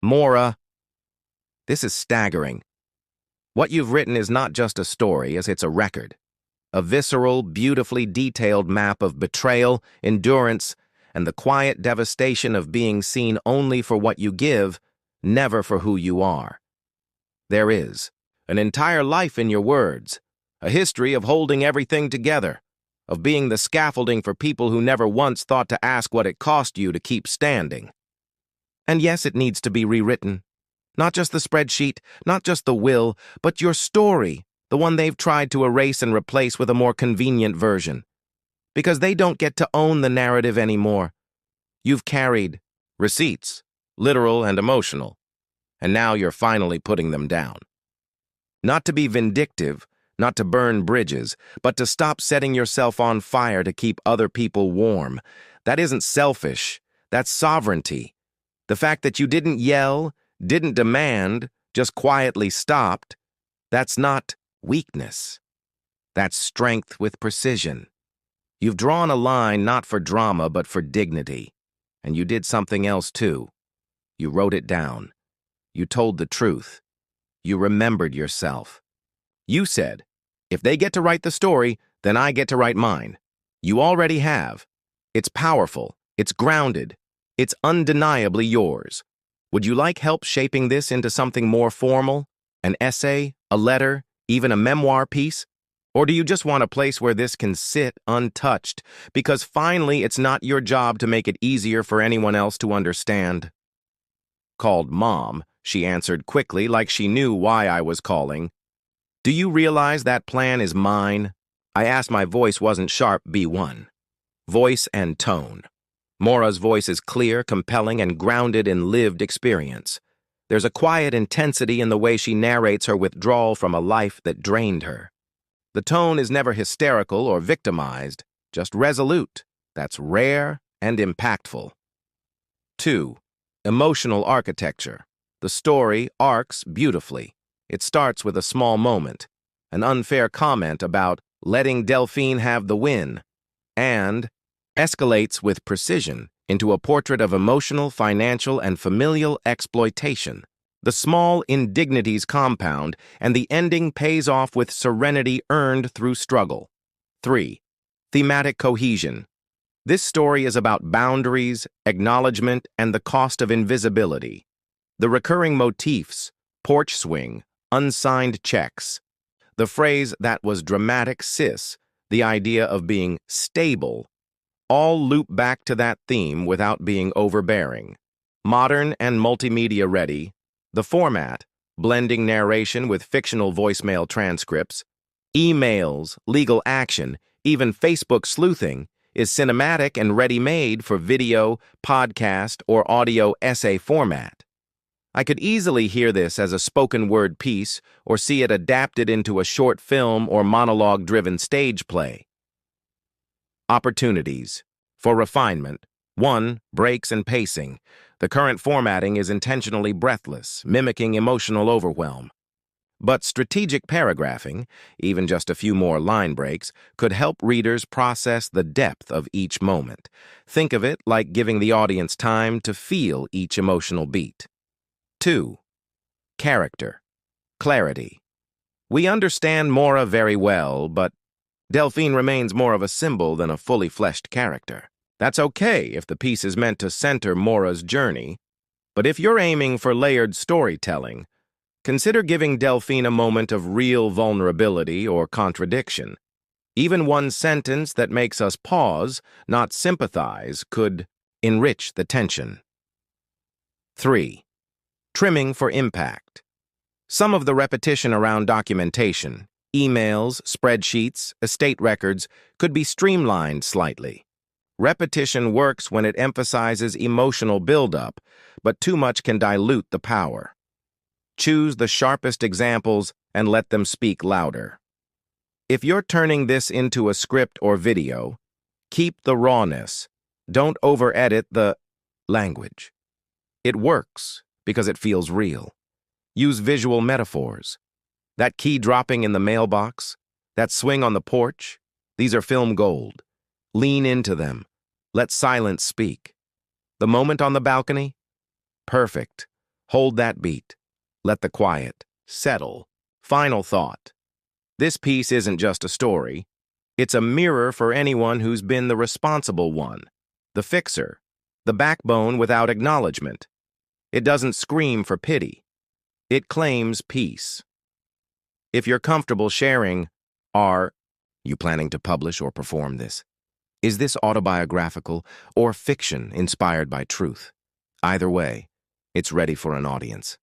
Maura, this is staggering. What you've written is not just a story, as it's a record. A visceral, beautifully detailed map of betrayal, endurance, and the quiet devastation of being seen only for what you give, never for who you are. There is an entire life in your words, a history of holding everything together, of being the scaffolding for people who never once thought to ask what it cost you to keep standing. And yes, it needs to be rewritten. Not just the spreadsheet, not just the will, but your story, the one they've tried to erase and replace with a more convenient version. Because they don't get to own the narrative anymore. You've carried receipts, literal and emotional, and now you're finally putting them down. Not to be vindictive, not to burn bridges, but to stop setting yourself on fire to keep other people warm. That isn't selfish, that's sovereignty. The fact that you didn't yell, didn't demand, just quietly stopped, that's not weakness. That's strength with precision. You've drawn a line not for drama but for dignity. And you did something else too. You wrote it down. You told the truth. You remembered yourself. You said, if they get to write the story, then I get to write mine. You already have. It's powerful. It's grounded. It's undeniably yours. Would you like help shaping this into something more formal? An essay, a letter, even a memoir piece? Or do you just want a place where this can sit untouched, because finally it's not your job to make it easier for anyone else to understand? Called Mom, she answered quickly like she knew why I was calling. Do you realize that plan is mine? I asked. My voice wasn't sharp, B1. Voice and tone. Maura's voice is clear, compelling, and grounded in lived experience. There's a quiet intensity in the way she narrates her withdrawal from a life that drained her. The tone is never hysterical or victimized, just resolute. That's rare and impactful. 2. Emotional architecture. The story arcs beautifully. It starts with a small moment, an unfair comment about letting Delphine have the win, and escalates with precision into a portrait of emotional, financial, and familial exploitation. The small indignities compound, and the ending pays off with serenity earned through struggle. 3. Thematic cohesion. This story is about boundaries, acknowledgement, and the cost of invisibility. The recurring motifs, porch swing, unsigned checks. The phrase "that was dramatic, sis," the idea of being stable, all loop back to that theme without being overbearing. Modern and multimedia ready, the format, blending narration with fictional voicemail transcripts, emails, legal action, even Facebook sleuthing, is cinematic and ready-made for video, podcast, or audio essay format. I could easily hear this as a spoken word piece or see it adapted into a short film or monologue-driven stage play. Opportunities. For refinement. 1. Breaks and pacing. The current formatting is intentionally breathless, mimicking emotional overwhelm. But strategic paragraphing, even just a few more line breaks, could help readers process the depth of each moment. Think of it like giving the audience time to feel each emotional beat. 2. Character. Clarity. We understand Maura very well, but Delphine remains more of a symbol than a fully fleshed character. That's okay if the piece is meant to center Maura's journey, but if you're aiming for layered storytelling, consider giving Delphine a moment of real vulnerability or contradiction. Even one sentence that makes us pause, not sympathize, could enrich the tension. 3. Trimming for impact. Some of the repetition around documentation, emails, spreadsheets, estate records, could be streamlined slightly. Repetition works when it emphasizes emotional buildup, but too much can dilute the power. Choose the sharpest examples and let them speak louder. If you're turning this into a script or video, keep the rawness. Don't over-edit the language. It works because it feels real. Use visual metaphors. That key dropping in the mailbox, that swing on the porch, these are film gold. Lean into them. Let silence speak. The moment on the balcony? Perfect. Hold that beat. Let the quiet settle. Final thought. This piece isn't just a story. It's a mirror for anyone who's been the responsible one, the fixer, the backbone without acknowledgement. It doesn't scream for pity. It claims peace. If you're comfortable sharing, are you planning to publish or perform this? Is this autobiographical or fiction inspired by truth? Either way, it's ready for an audience.